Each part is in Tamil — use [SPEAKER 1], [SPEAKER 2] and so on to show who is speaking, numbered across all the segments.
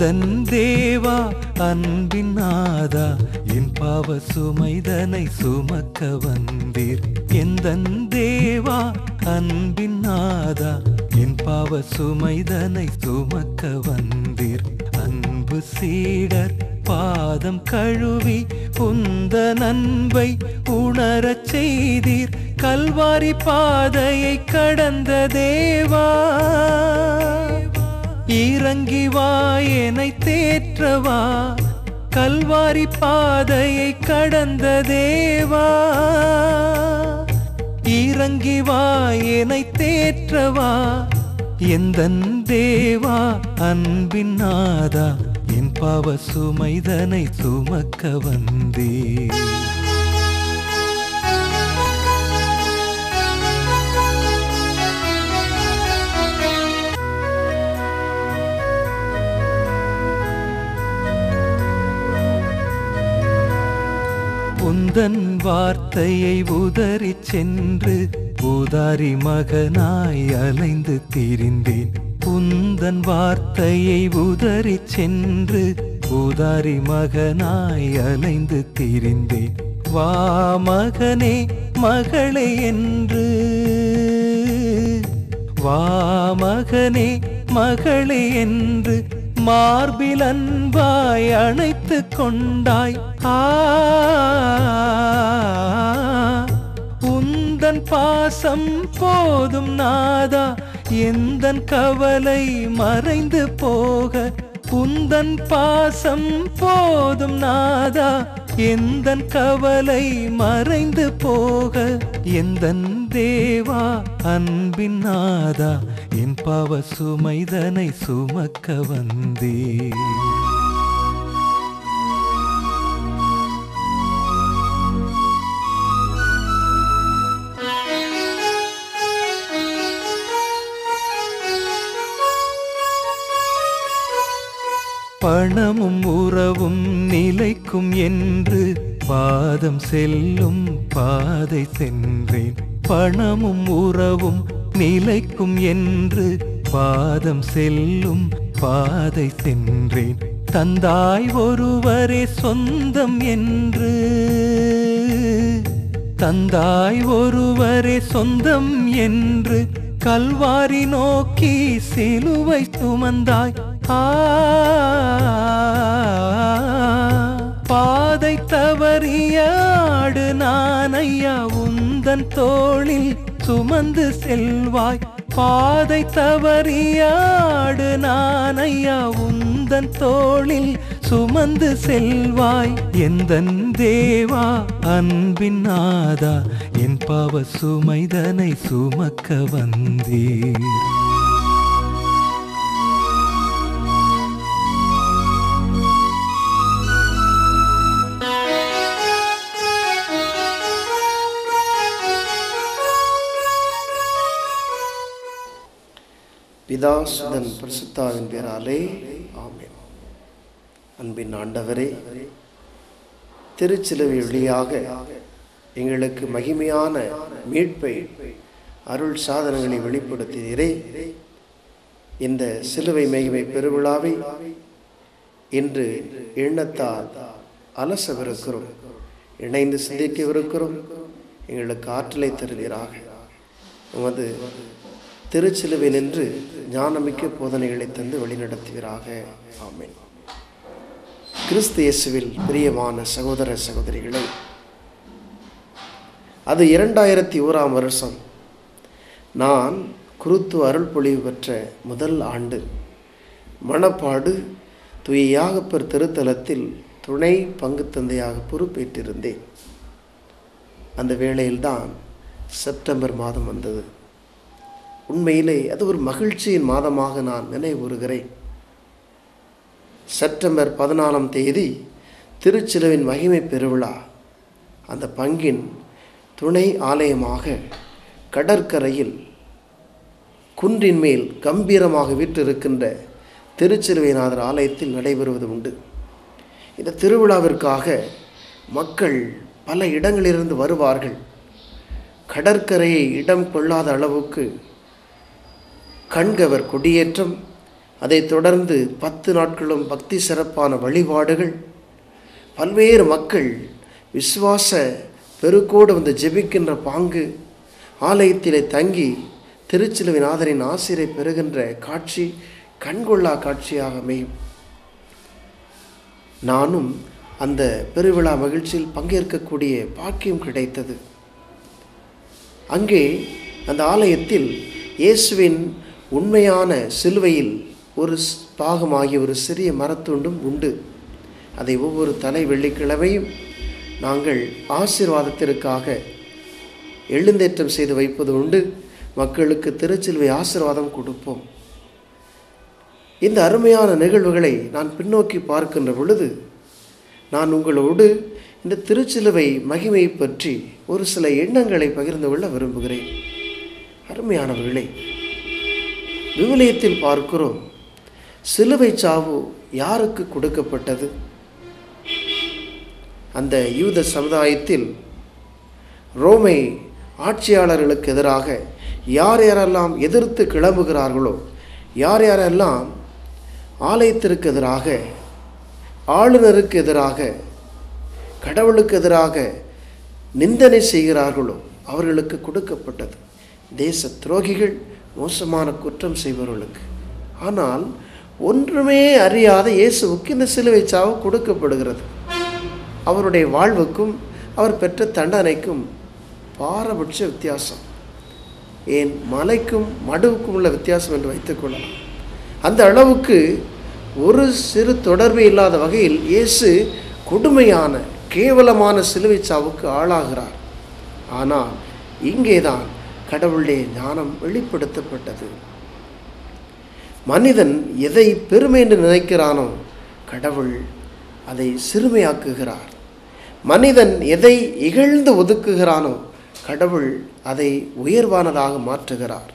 [SPEAKER 1] எந்தன் தேவா அன்பின் நாதா என் பாவ சுமைதனை சுமக்க வந்தீர். எந்தன் தேவா அன்பின் நாதா என் பாவ சுமைதனை சுமக்க வந்தீர். அன்பு சீடர் பாதம் கழுவி உந்தன் அன்பை உணரச் செய்தீர். கல்வாரி பாதையை கடந்த தேவா இறங்கி வா என்னை தேற்றவா. கல்வாரி பாதையை கடந்த தேவா இறங்கி வா என்னை தேற்றவா. எந்தன் தேவா அன்பின் நாதா என் பாவ சுமைதனை சுமக்க வந்தீர். உந்தன் வார்த்தையை உதறிச் சென்று உதாரி மகனாய் அலைந்து திரிந்தேன். உந்தன் வார்த்தையை உதறிச் சென்று உதாரி மகனாய் அலைந்து திரிந்தேன். வா மகனே மகளே என்று, வா மகனே மகளே என்று மார்பில் அன்பாய் அணைத்து கொண்டாய். உந்தன் பாசம் போதும் நாதா எந்தன் கவலை மறைந்து போக. உந்தன் பாசம் போதும் நாதா எந்தன் கவலை மறைந்து போக. எந்தன் தேவா அன்பின் நாதா என் பாவ சுமைதனை சுமக்க வந்தீர். பணமும் உறவும் நிலைக்கும் என்று பாதம் செல்லும் பாதை சென்றேன். பணமும் உறவும் நிலைக்கும் என்று பாதம் செல்லும் பாதை சென்றேன். தந்தாய் ஒருவரே சொந்தம் என்று, தந்தாய் ஒருவரே சொந்தம் என்று கல்வாரி நோக்கி சிலுவை சுமந்தாய். பாதை தவறிய ஆடு நான் ஐயா உந்தன் தோளில் சுமந்து செல்வாய். பாதை தவறிய ஆடு நான் ஐயா உந்தன் தோளில் சுமந்து செல்வாய். எந்தன் தேவா அன்பின் நாதா என் பாவ சுமைதனை சுமக்க வந்தீர்.
[SPEAKER 2] பிதா சுதன் பரிசுத்தாவின் பேராலே ஆமென். அன்பின் ஆண்டவரே, திருச்சிலுவை வழியாக எங்களுக்கு மகிமையான மீட்பை அருள் சாதனங்களை வெளிப்படுத்தினீரே. இந்த சிலுவை மகிமை பெருவிழாவை இன்று எண்ணத்தால் அலசவிருக்கிறோம், இணைந்து சிந்திக்கவிருக்கிறோம். எங்களுக்கு ஆற்றலை தருவீராக. உமது திருச்சிலுவை நின்று ஞானமிக்க போதனைகளை தந்து வழிநடத்துவீராக. ஆமென். கிறிஸ்து இயேசுவில் பிரியமான சகோதர சகோதரிகளை, அது 2001ஆம் வருஷம் நான் குருத்துவ அருள் பொழிவு பெற்ற முதல் ஆண்டு. மணப்பாடு தூய யாகப்பர் திருத்தலத்தில் துணை பங்கு தந்தையாக பொறுப்பேற்றிருந்தேன். அந்த வேளையில்தான் செப்டம்பர் மாதம் வந்தது. உண்மையிலே அது ஒரு மகிழ்ச்சியின் மாதமாக நான் நினைவுறுகிறேன். செப்டம்பர் 14ஆம் தேதி திருச்சிலுவின் மகிமை பெருவிழா. அந்த பங்கின் துணை ஆலயமாக கடற்கரையில் குன்றின் மேல் கம்பீரமாக வீற்றிருக்கின்ற திருச்சிலுவைநாதர் ஆலயத்தில் நடைபெறுவது உண்டு. இந்த திருவிழாவிற்காக மக்கள் பல இடங்களிலிருந்து வருவார்கள். கடற்கரையை இடம் கொள்ளாத அளவுக்கு கண்கவர் கொடியேற்றம், அதைத் தொடர்ந்து 10 நாட்களும் பக்தி சிறப்பான வழிபாடுகள். பல்வேறு மக்கள் விசுவாச பெருக்கோடு வந்து ஜெபிக்கின்ற பாங்கு, ஆலயத்திலே தங்கி திருச்சிலுவைநாதரின் ஆசிரை பெறுகின்ற காட்சி கண்கொள்ளா காட்சியாக அமையும். நானும் அந்த பெருவிழா மகிழ்ச்சியில் பங்கேற்கக்கூடிய பாக்கியம் கிடைத்தது. அங்கே அந்த ஆலயத்தில் இயேசுவின் உண்மையான சிலுவையில் ஒரு பாகமாகிய ஒரு சிறிய மரத்துண்டும் உண்டு. அதை ஒவ்வொரு தலை வெள்ளிக்கிழமையும் நாங்கள் ஆசீர்வாதத்திற்காக எழுந்தேற்றம் செய்து வைப்பது உண்டு. மக்களுக்கு திருச்சிலுவை ஆசீர்வாதம் கொடுப்போம். இந்த அருமையான நிகழ்வுகளை நான் பின்னோக்கி பார்க்கின்ற பொழுது நான் உங்களோடு இந்த திருச்சிலுவை மகிமை பற்றி ஒரு சில எண்ணங்களை பகிர்ந்து கொள்ள விரும்புகிறேன். அருமையானவர்களே, விவிலியத்தில் பார்க்கிறோம், சிலுவை சாவு யாருக்கு கொடுக்கப்பட்டது? அந்த யூத சமுதாயத்தில் ரோமை ஆட்சியாளர்களுக்கு எதிராக யார் யாரெல்லாம் எதிர்த்து கிளம்புகிறார்களோ, யார் யாரெல்லாம் ஆலயத்திற்கு எதிராக, ஆளுநருக்கு எதிராக, கடவுளுக்கு எதிராக நிந்தனை செய்கிறார்களோ அவர்களுக்கு கொடுக்கப்பட்டது. தேச துரோகிகள், மோசமான குற்றம் செய்பவர்களுக்கு. ஆனால் ஒன்றுமே அறியாத இயேசுவுக்கு இந்த சிலுவை சாவு கொடுக்கப்படுகிறது. அவருடைய வாழ்வுக்கும் அவர் பெற்ற தண்டனைக்கும் பாரபட்ச வித்தியாசம். ஏன் மலைக்கும் மடுவுக்கும் உள்ள வித்தியாசம் என்று வைத்துக்கொள்ளலாம். அந்த அளவுக்கு ஒரு சிறு தொடர்பு இல்லாத வகையில் இயேசு கொடுமையான கேவலமான சிலுவை சாவுக்கு ஆளாகிறார். ஆனால் இங்கேதான் கடவுளுடைய ஞானம் வெளிப்படுத்தப்பட்டது. மனிதன் எதை பெருமை என்று நினைக்கிறானோ கடவுள் அதை சிறுமையாக்குகிறார். மனிதன் எதை இகழ்ந்து ஒதுக்குகிறானோ கடவுள் அதை உயர்வானதாக மாற்றுகிறார்.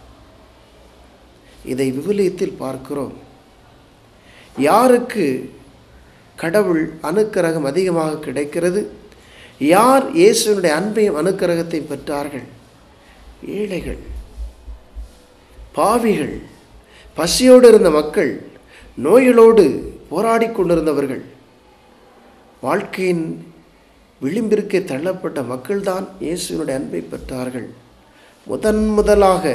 [SPEAKER 2] இதை விவிலியத்தில் பார்க்கிறோம். யாருக்கு கடவுள் அனுக்கிரகம் அதிகமாக கிடைக்கிறது? யார் இயேசுவினுடைய அன்பையும் அனுக்கிரகத்தை பெற்றார்கள்? ஏழைகள், பாவிகள், பசியோடு இருந்த மக்கள், நோய்களோடு போராடி கொண்டிருந்தவர்கள், வாழ்க்கையின் விளிம்பிற்கே தள்ளப்பட்ட மக்கள்தான் இயேசுவினுடைய அன்பை பெற்றார்கள். முதலாக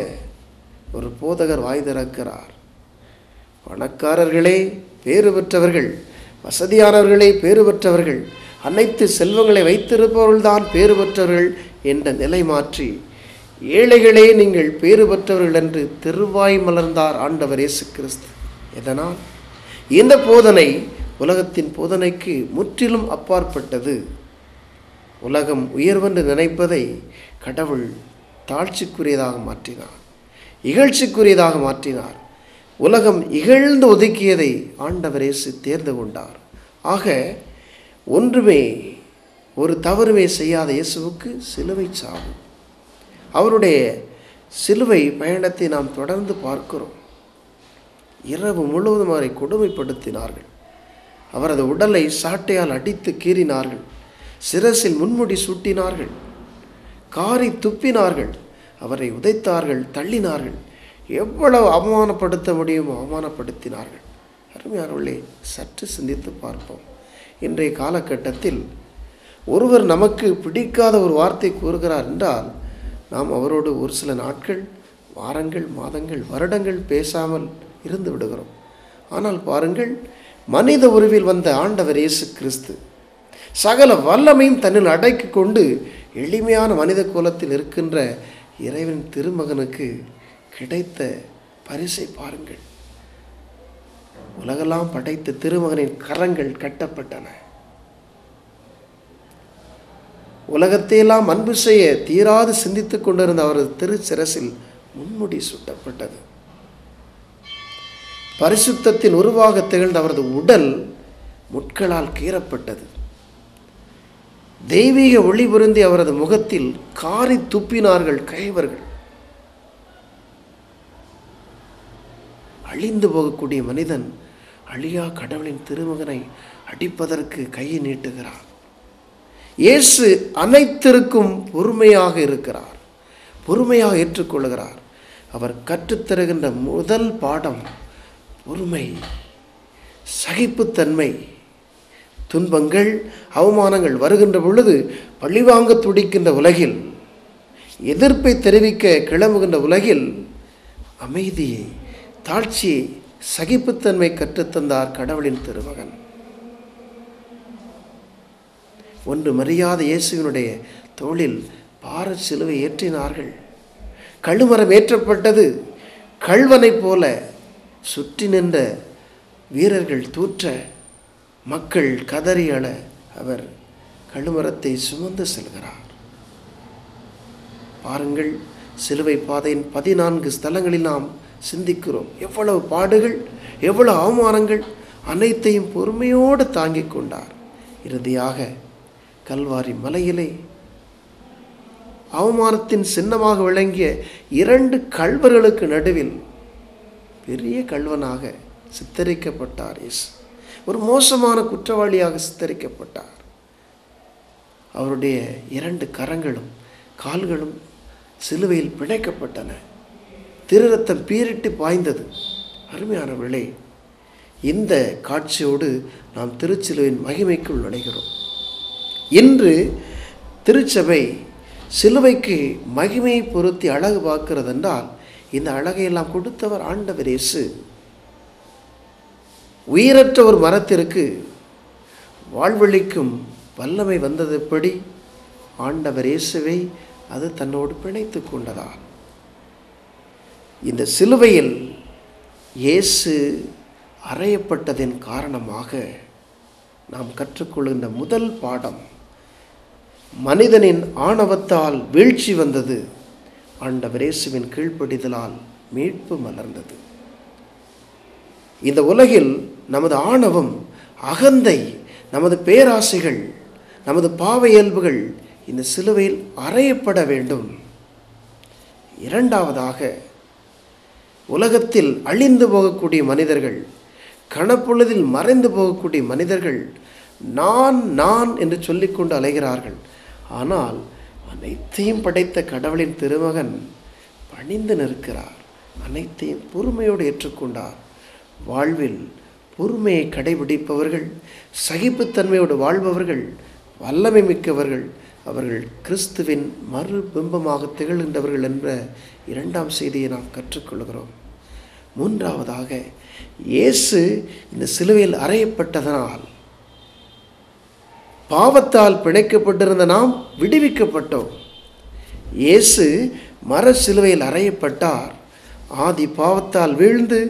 [SPEAKER 2] ஒரு போதகர் வாய் திறக்கிறார். பணக்காரர்களே பேறு பெற்றவர்கள், வசதியானவர்களே பேறு பெற்றவர்கள், அனைத்து செல்வங்களை வைத்திருப்பவர்கள்தான் பேறு பெற்றவர்கள் என்ற நிலை மாற்றி ஏழைகளே நீங்கள் பேறு பெற்றவர்கள் என்று திருவாய் மலர்ந்தார் ஆண்டவர் இயேசு கிறிஸ்து. எதனால்? இந்த போதனை உலகத்தின் போதனைக்கு முற்றிலும் அப்பாற்பட்டது. உலகம் உயர்வென்று நினைப்பதை கடவுள் தாழ்ச்சிக்குரியதாக மாற்றினார், இகழ்ச்சிக்குரியதாக மாற்றினார். உலகம் இகழ்ந்து ஒதுக்கியதை ஆண்டவர் இயேசு தேர்ந்து கொண்டார். ஆக ஒன்றுமே ஒரு தவறுமே செய்யாத இயேசுவுக்கு சிலுவை சாவு. அவருடைய சிலுவை பயணத்தை நாம் தொடர்ந்து பார்க்கிறோம். இரவு முழுவதும் அவரை கொடுமைப்படுத்தினார்கள். அவரது உடலை சாட்டையால் அடித்து கீறினார்கள். சிரசில் முன்முடி சூட்டினார்கள், காரி துப்பினார்கள், அவரை உதைத்தார்கள், தள்ளினார்கள். எவ்வளவு அவமானப்படுத்த முடியுமோ அவமானப்படுத்தினார்கள். அருமையானவர்களே, சற்று சிந்தித்து பார்ப்போம். இன்றைய காலகட்டத்தில் ஒருவர் நமக்கு பிடிக்காத ஒரு வார்த்தை கூறுகிறார் என்றால் நாம் அவரோடு ஒரு சில நாட்கள், வாரங்கள், மாதங்கள், வருடங்கள் பேசாமல் இருந்து விடுகிறோம். ஆனால் பாருங்கள், மனித உருவில் வந்த ஆண்டவர் இயேசு கிறிஸ்து சகல வல்லமையும் தன்னில் அடக்கி கொண்டு எளிமையான மனித கோலத்தில் இருக்கின்ற இறைவன் திருமகனுக்கு கிடைத்த பரிசை பாருங்கள். உலகெல்லாம் படைத்த திருமகனின் கரங்கள் கட்டப்பட்டன. உலகத்தையெல்லாம் அன்பு செய்ய தீராது சிந்தித்துக் கொண்டிருந்த அவரது திருச்சிரசில் முன்முடி சூட்டப்பட்டது. பரிசுத்தத்தின் உருவாக திகழ்ந்த அவரது உடல் முட்களால் கீறப்பட்டது. தெய்வீக ஒளி பொருந்தி அவரது முகத்தில் காரி துப்பினார்கள் கைவர்கள். அழிந்து போகக்கூடிய மனிதன் அழியா கடவுளின் திருமகனை அடிப்பதற்கு கையை நீட்டுகிறார். இயேசு அனைத்திற்கும் பொறுமையாக இருக்கிறார், பொறுமையாக ஏற்றுக்கொள்கிறார். அவர் கற்றுத்தருகின்ற முதல் பாடம் பொறுமை, சகிப்புத்தன்மை. துன்பங்கள், அவமானங்கள் வருகின்ற பொழுது பழிவாங்க துடிக்கின்ற உலகில், எதிர்ப்பை தெரிவிக்க கிளம்புகின்ற உலகில் அமைதியை, தாழ்ச்சியை, சகிப்புத்தன்மை கற்றுத்தந்தார் கடவுளின் திருமகன். ஒன்று மரியாத இயேசுவினுடைய தோளில் பார சிலுவை ஏற்றினார்கள். கழுமரம் ஏற்றப்பட்டது. கள்வனைப் போல சுற்றி நின்ற வீரர்கள் தூற்ற, மக்கள் கதறி அழ அவர் கழுமரத்தை சுமந்து செல்கிறார். பாருங்கள், சிலுவை பாதையின் 14 ஸ்தலங்களில் நாம் சிந்திக்கிறோம். எவ்வளவு பாடுகள், எவ்வளவு அவமானங்கள், அனைத்தையும் பொறுமையோடு தாங்கிக் கொண்டார். இறுதியாக கல்வாரி மலையிலே அவமானத்தின் சின்னமாக விளங்கிய 2 கள்வர்களுக்கு நடுவில் பெரிய கள்வனாக சித்தரிக்கப்பட்டார். ஒரு மோசமான குற்றவாளியாக சித்தரிக்கப்பட்டார். அவருடைய 2 கரங்களும் கால்களும் சிலுவையில் பிணைக்கப்பட்டன. திருரத்தம் பீரிட்டு பாய்ந்தது. அருமையானவர்களே, இந்த காட்சியோடு நாம் திருச்சிலுவையின் மகிமைக்குள் நுழைகிறோம். இன்று திருச்சபை சிலுவைக்கு மகிமையை பொருத்தி அழகு பார்க்கிறது என்றால், இந்த அழகையெல்லாம் கொடுத்தவர் ஆண்டவர் இயேசு. உயிரற்ற ஒரு மரத்திற்கு வாழ்வளிக்கும் வல்லமை வந்தது எப்படி? ஆண்டவர் இயேசுவை அது தன்னோடு பிணைத்து கொண்டதால். இந்த சிலுவையில் இயேசு அறையப்பட்டதின் காரணமாக நாம் கற்றுக்கொள்கின்ற முதல் பாடம், மனிதனின் ஆணவத்தால் வீழ்ச்சி வந்தது, ஆண்டவர் இயேசுவின் கீழ்ப்படிதலால் மீட்பு மலர்ந்தது. இந்த உலகில் நமது ஆணவம், அகந்தை, நமது பேராசைகள், நமது பாவ இயல்புகள் இந்த சிலுவையில் அறையப்பட வேண்டும். இரண்டாவதாக, உலகத்தில் அழிந்து போகக்கூடிய மனிதர்கள், கணப்பொழுதில் மறைந்து போகக்கூடிய மனிதர்கள் நான் நான் என்று சொல்லிக்கொண்டு அலைகிறார்கள். ஆனால் அனைத்தையும் படைத்த கடவுளின் திருமகன் பணிந்து நிற்கிறார். அனைத்தையும் பொறுமையோடு ஏற்றுக்கொண்டார். வாழ்வில் பொறுமையை கடைபிடிப்பவர்கள், சகிப்புத்தன்மையோடு வாழ்பவர்கள் வல்லமை மிக்கவர்கள். அவர்கள் கிறிஸ்துவின் மறு பிம்பமாக திகழ்கின்றவர்கள் என்ற 2ஆம் செய்தியை நாம் கற்றுக்கொள்கிறோம். மூன்றாவதாக, இயேசு இந்த சிலுவையில் அறையப்பட்டதனால் பாவத்தால் பிணைக்கப்பட்டிருந்த நாம் விடுவிக்கப்பட்டோம். இயேசு மர சிலுவையில் அறையப்பட்டார். ஆதி பாவத்தால் வீழ்ந்து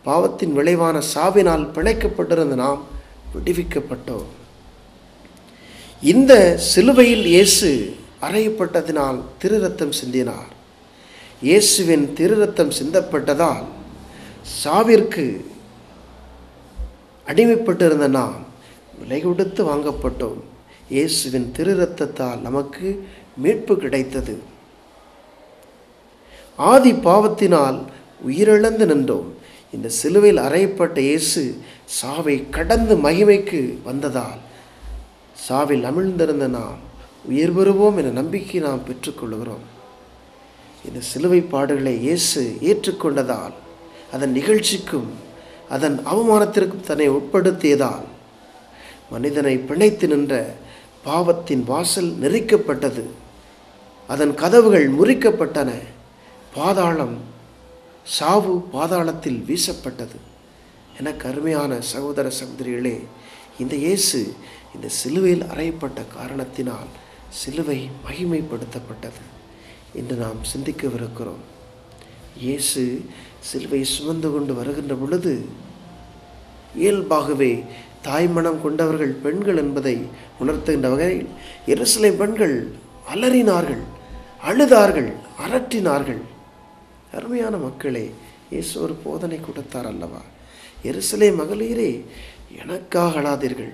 [SPEAKER 2] பாவத்தின் விளைவான சாவினால் பிணைக்கப்பட்டிருந்த நாம் விடுவிக்கப்பட்டோம். இந்த சிலுவையில் இயேசு அறையப்பட்டதினால் திருரத்தம் சிந்தினார். இயேசுவின் திருரத்தம் சிந்தப்பட்டதால் சாவிற்கு அடிமைப்பட்டிருந்த நாம் விலை கொடுத்து வாங்கப்பட்டோம். இயேசுவின் திருரத்தத்தால் நமக்கு மீட்பு கிடைத்தது. ஆதி பாவத்தினால் உயிரிழந்து நின்றோம். இந்த சிலுவையில் அறையப்பட்ட இயேசு சாவை கடந்து மகிமைக்கு வந்ததால் சாவில் அமிழ்ந்திருந்த நாம் உயிர் பெறுவோம் என நம்பிக்கை நாம் பெற்றுக்கொள்கிறோம். இந்த சிலுவை பாடுகளை இயேசு ஏற்றுக்கொண்டதால், அதன் நிகழ்ச்சிக்கும் அதன் அவமானத்திற்கும் தன்னை உட்படுத்தியதால் மனிதனை பிணைத்து நின்ற பாவத்தின் வாசல் நெரிக்கப்பட்டது. அதன் கதவுகள் முறிக்கப்பட்டன. சாவு பாதாளத்தில் வீசப்பட்டது. எனக்கு அருமையான சகோதர சகோதரிகளே, இந்த இயேசு இந்த சிலுவையில் அறையப்பட்ட காரணத்தினால் சிலுவை மகிமைப்படுத்தப்பட்டது என்று நாம் சிந்திக்கவிருக்கிறோம். இயேசு சிலுவை சுமந்து கொண்டு வருகின்ற பொழுது இயல்பாகவே தாய்மனம் கொண்டவர்கள் பெண்கள் என்பதை உணர்த்துகின்ற வகையில் எருசலேம் பெண்கள் அலறினார்கள், அழுதார்கள், அரற்றினார்கள். அருமையான மக்களே, இயேசு ஒரு போதனை கொடுத்தார் அல்லவா? எருசலேம் மகளிரே, எனக்காக அழாதீர்கள்,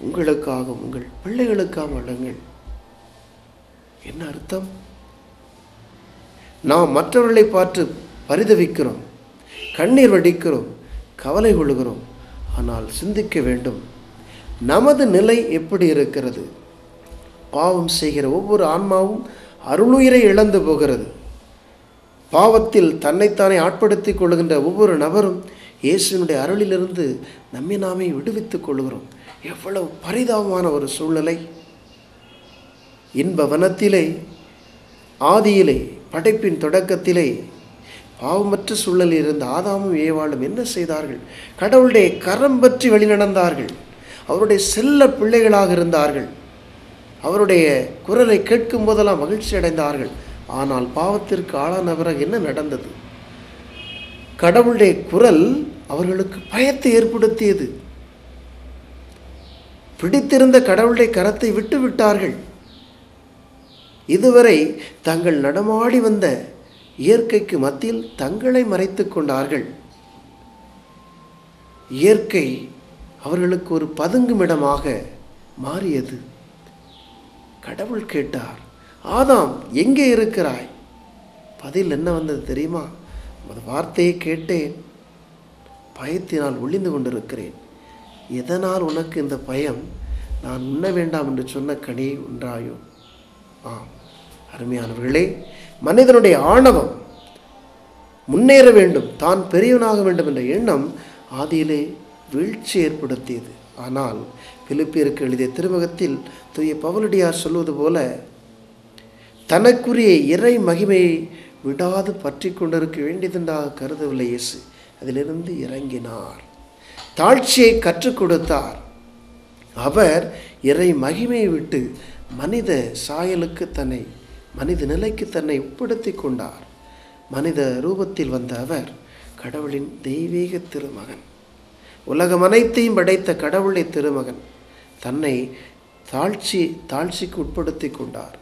[SPEAKER 2] உங்களுக்காக உங்கள் பிள்ளைகளுக்காக அழுங்கள். என்ன அர்த்தம்? நாம் மற்றவர்களை பார்த்து பரிதவிக்கிறோம், கண்ணீர் வடிக்கிறோம், கவலை கொள்கிறோம். ஆனால் சிந்திக்க வேண்டும், நமது நிலை எப்படி இருக்கிறது? பாவம் செய்கிற ஒவ்வொரு ஆன்மாவும் அருளுயிரை இழந்து போகிறது. பாவத்தில் தன்னைத்தானே ஆட்படுத்திக் கொள்கின்ற ஒவ்வொரு நபரும் இயேசுவினுடைய அருளிலிருந்து நம்மை நாமே விடுவித்துக் கொள்கிறோம். எவ்வளவு பரிதாபமான ஒரு சூழ்நிலை! இன்ப வனத்திலே, ஆதியிலே, படைப்பின் தொடக்கத்திலே பாவமற்ற சூழலில் இருந்த ஆதாமும் ஏவாளும் என்ன செய்தார்கள்? கடவுளுடைய கரம் பற்றி வழிநடந்தார்கள். அவருடைய செல்ல பிள்ளைகளாக இருந்தார்கள். அவருடைய குரலை கேட்கும் போதெல்லாம் மகிழ்ச்சி அடைந்தார்கள். ஆனால் பாவத்திற்கு ஆளான பிறகு என்ன நடந்தது? கடவுளுடைய குரல் அவர்களுக்கு பயத்தை ஏற்படுத்தியது. பிடித்திருந்த கடவுளுடைய கரத்தை விட்டு விட்டார்கள். இதுவரை தங்கள் நடமாடி வந்த இயற்கைக்கு மத்தியில் தங்களை மறைத்துக் கொண்டார்கள். இயற்கை அவர்களுக்கு ஒரு பதுங்குமிடமாக மாறியது. கடவுள் கேட்டார், ஆதாம் எங்கே இருக்கிறாய்? பதில் என்ன வந்தது தெரியுமா? அந்த வார்த்தையை கேட்டேன், பயத்தினால் ஒளிந்து கொண்டிருக்கிறேன். எதனால் உனக்கு இந்த பயம்? நான் உண்ண வேண்டாம் என்று சொன்ன கனியை உண்டாயோ? ஆம் அருமையானவர்களே, மனிதனுடைய ஆணவம் முன்னேற வேண்டும், தான் பெரியவனாக வேண்டும் என்ற எண்ணம் ஆதியிலே வீழ்ச்சி ஏற்படுத்தியது. ஆனால் பிலிப்பியருக்கு எழுதிய திருமுகத்தில் தூய பவுலடியார் சொல்வது போல, தனக்குரிய இறை மகிமையை விடாது பற்றி கொண்டிருக்க வேண்டியதுண்டாக கருதவில்லை இயேசு. அதிலிருந்து இறங்கினார், தாழ்ச்சியை கற்றுக் கொடுத்தார். அவர் இறை மகிமையை விட்டு மனித சாயலுக்கு தன்னை, மனித நிலைக்கு தன்னை உட்படுத்தி கொண்டார். மனித ரூபத்தில் வந்த அவர் கடவுளின் தெய்வீக திருமகன், உலகம் அனைத்தையும் படைத்த கடவுளுடைய திருமகன். தன்னை தாழ்ச்சிக்கு உட்படுத்தி கொண்டார்.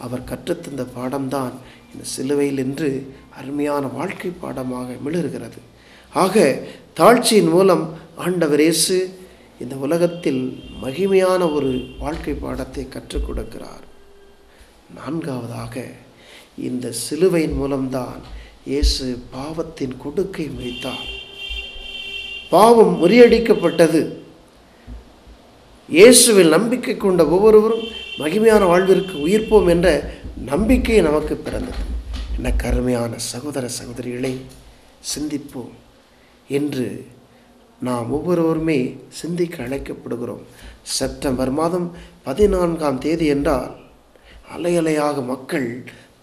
[SPEAKER 2] அவர் கற்றுத்தந்த பாடம்தான் இந்த சிலுவையில் என்று அருமையான வாழ்க்கை பாடமாக மிளறுகிறது. ஆக தாழ்ச்சியின் மூலம் ஆண்டவர் இயேசு இந்த உலகத்தில் மகிமையான ஒரு வாழ்க்கை பாடத்தை கற்றுக் கொடுக்கிறார். நான்காவதாக, இந்த சிலுவையின் மூலம்தான் இயேசு பாவத்தின் கொடுக்கை முடித்தார். பாவம் முறியடிக்கப்பட்டது. இயேசுவில் நம்பிக்கை கொண்ட ஒவ்வொருவரும் மகிமையான வாழ்விற்கு உயிர்ப்போம் என்ற நம்பிக்கை நமக்கு பிறந்தது. என்ன கருமையான சகோதர சகோதரிகளை சிந்திப்போம் என்று நாம் ஒவ்வொருவருமே சிந்திக்க அழைக்கப்படுகிறோம். செப்டம்பர் மாதம் 14ஆம் தேதி என்றால் அலையலையாக மக்கள்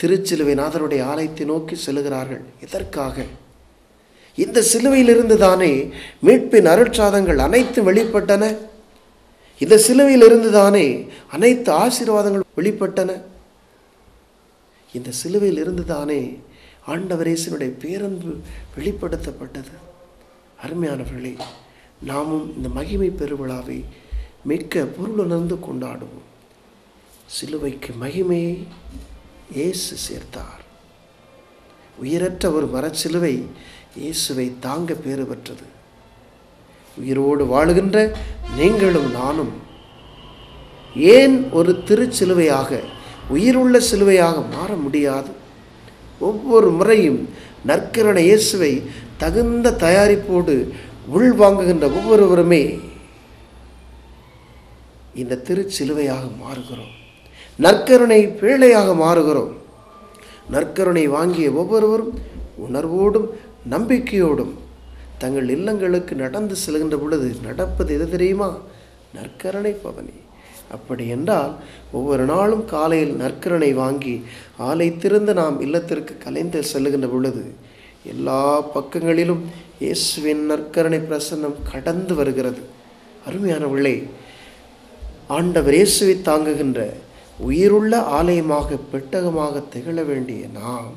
[SPEAKER 2] திருச்சிலுவை நாதருடைய ஆலயத்தை நோக்கி செல்கிறார்கள். எதற்காக? இந்த சிலுவையிலிருந்து தானே மீட்பின் அருட்சாதங்கள் அனைத்தும் வெளிப்பட்டன. இந்த சிலுவையிலிருந்து தானே அனைத்து ஆசீர்வாதங்கள் வெளிப்பட்டன. இந்த சிலுவையில் இருந்து தானே ஆண்டவர் இயேசுவினுடைய பேரன்பு வெளிப்படுத்தப்பட்டது. அருமையானவர்களே, நாமும் இந்த மகிமை பெருவிழாவை மிக்க பொருளுணர்ந்து கொண்டாடுவோம். சிலுவைக்கு மகிமையை இயேசு சேர்த்தார். உயிரற்ற ஒரு மரச்சிலுவை இயேசுவை தாங்க பேறு பெற்றது. உயிரோடு வாழுகின்ற நீங்களும் நானும் ஏன் ஒரு திருச்சிலுவையாக, உயிருள்ள சிலுவையாக மாற முடியாது? ஒவ்வொரு முறையும் நற்கரண இயேசுவை தகுந்த தயாரிப்போடு உள்வாங்குகின்ற ஒவ்வொருவருமே இந்த திருச்சிலுவையாக மாறுகிறோம். நற்கருணை பேழையாக மாறுகிறோம். நற்கருணை வாங்கிய ஒவ்வொருவரும் உணர்வோடும் நம்பிக்கையோடும் தங்கள் இல்லங்களுக்கு நடந்து செல்கின்ற பொழுது நடப்பது எது தெரியுமா? நற்கருணை பவனி. அப்படி என்றால் ஒவ்வொரு நாளும் காலையில் நற்கருணை வாங்கி ஆலயத்திலிருந்து நாம் இல்லத்திற்கு கலைந்து செல்லுகின்ற பொழுது எல்லா பக்கங்களிலும் இயேசுவின் நற்கருணை பிரசன்னம் கடந்து வருகிறது. அருமையானவர்களே, ஆண்டவர் இயேசுவை தாங்குகின்ற உயிருள்ள ஆலயமாக, பெட்டகமாக திகழ வேண்டிய நாம்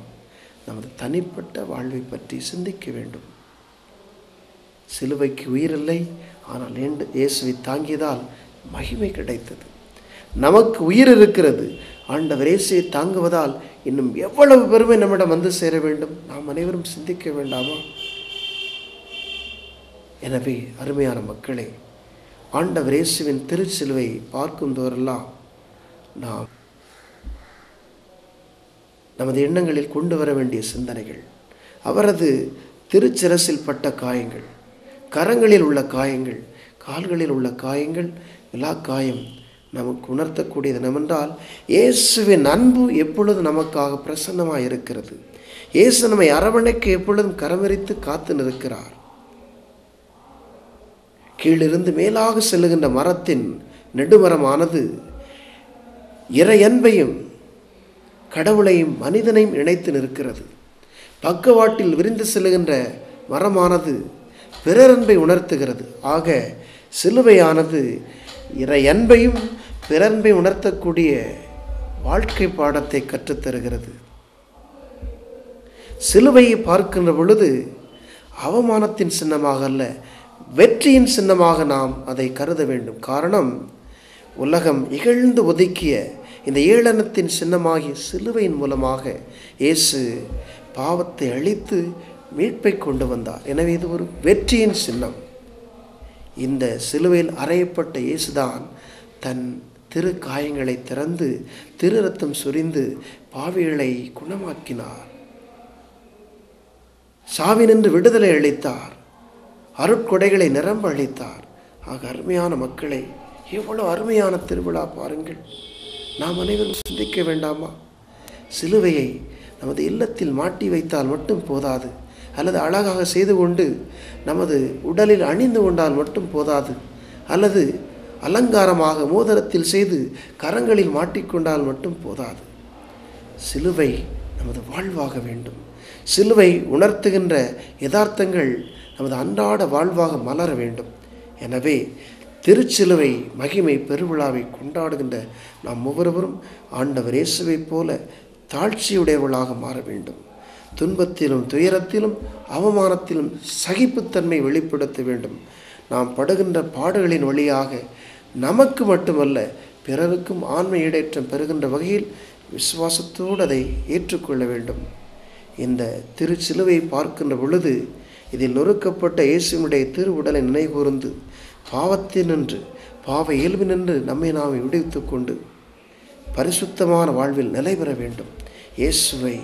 [SPEAKER 2] நமது தனிப்பட்ட வாழ்வை பற்றி சிந்திக்க வேண்டும். சிலுவைக்கு உயிரில்லை, ஆனால் இயேசுவை தாங்கியதால் மகிமை கிடைத்தது. நமக்கு உயிர் இருக்கிறது. ஆண்டவர் இயேசுவை தாங்குவதால் இன்னும் எவ்வளவு பெருமை நம்மிடம் வந்து சேர வேண்டும், நாம் அனைவரும் சிந்திக்க வேண்டாமா? எனவே அருமையான மக்களே, ஆண்டவர் இயேசுவின் திருச்சிலுவை பார்க்கும் தோறெல்லாம் நாம் நமது எண்ணங்களில் கொண்டு வர வேண்டிய சிந்தனைகள், அவரது திருச்சிரசில் பட்ட காயங்கள், கரங்களில் உள்ள காயங்கள், கால்களில் உள்ள காயங்கள், விழாக்காயம் நமக்கு உணர்த்தக்கூடியது என்னவென்றால், இயேசுவின் அன்பு எப்பொழுது நமக்காக பிரசன்னமாக இருக்கிறது. இயேசு நம்மை அரவணைக்க எப்பொழுதும் கரமரித்து காத்து நிற்கிறார். கீழிருந்து மேலாக செல்லுகின்ற மரத்தின் நெடுமரமானது இறையன்பையும் கடவுளையும் மனிதனையும் இணைத்து நிற்கிறது. பக்கவாட்டில் விரிந்து செல்லுகின்ற மரமானது பிறரன்பை உணர்த்துகிறது. ஆக சிலுவையானது இறையன்பையும் பிறன்பை உணர்த்தக்கூடிய வாழ்க்கை பாடத்தை கற்றுத்தருகிறது. சிலுவையை பார்க்கின்ற பொழுது அவமானத்தின் சின்னமாக அல்ல, வெற்றியின் சின்னமாக நாம் அதை கருத வேண்டும். காரணம், உலகம் இகழ்ந்து ஒதுக்கிய இந்த ஏளனத்தின் சின்னமாகிய சிலுவையின் மூலமாக இயேசு பாவத்தை அழித்து மீட்பை கொண்டு வந்தார். எனவே இது ஒரு வெற்றியின் சின்னம். இந்த சிலுவையில் அறையப்பட்ட இயேசுதான் தன் திரு காயங்களை திறந்து திரு ரத்தம் சொரிந்து பாவிகளை குணமாக்கினார். சாவினின்று விடுதலை அளித்தார். அருட்கொடைகளை நிரம்ப அளித்தார். ஆக அருமையான மக்களை, எவ்வளவு அருமையான திருவிழா பாருங்கள். நாம் அனைவரும் சிந்திக்க வேண்டாமா? சிலுவையை நமது இல்லத்தில் மாட்டி வைத்தால் மட்டும் போதாது, அல்லது அழகாக செய்து கொண்டு நமது உடலில் அணிந்து கொண்டால் மட்டும் போதாது, அல்லது அலங்காரமாக மோதிரத்தில் செய்து கரங்களில் மாட்டிக்கொண்டால் மட்டும் போதாது. சிலுவை நமது வாழ்வாக வேண்டும். சிலுவை உணர்த்துகின்ற யதார்த்தங்கள் நமது அன்றாட வாழ்வாக மலர வேண்டும். எனவே திருச்சிலுவை மகிமை பெருவிழாவை கொண்டாடுகின்ற நாம் ஒவ்வொருவரும் ஆண்டவர் இயேசுவைப் போல தாழ்ச்சியுடையவர்களாக மாற வேண்டும். துன்பத்திலும் துயரத்திலும் அவமானத்திலும் சகிப்புத்தன்மை வெளிப்படுத்த வேண்டும். நாம் படுகின்ற பாடுகளின் வழியாக நமக்கு மட்டுமல்ல பிறருக்கும் ஆன்ம ஈடேற்றம் பெறுகின்ற வகையில் விசுவாசத்தோடு அதை ஏற்றுக்கொள்ள வேண்டும். இந்த திருச்சிலுவை பார்க்கின்ற பொழுது இதில் நொறுக்கப்பட்ட இயேசுவினுடைய திரு உடலை நினைகூர்ந்து பாவத்தினின்று பாவ இயல்பினின்று நம்மை நாம் விடுவித்து கொண்டு பரிசுத்தமான வாழ்வில் நிலை பெற வேண்டும். இயேசுவை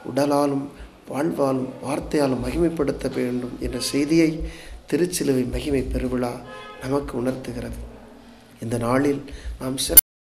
[SPEAKER 2] உடலாலும் வாழ்வாலும் வார்த்தையாலும் மகிமைப்படுத்த வேண்டும் என்ற செய்தியை திருச்சிலுவை மகிமை பெருவிழா நமக்கு உணர்த்துகிறது. இந்த நாளில் நாம்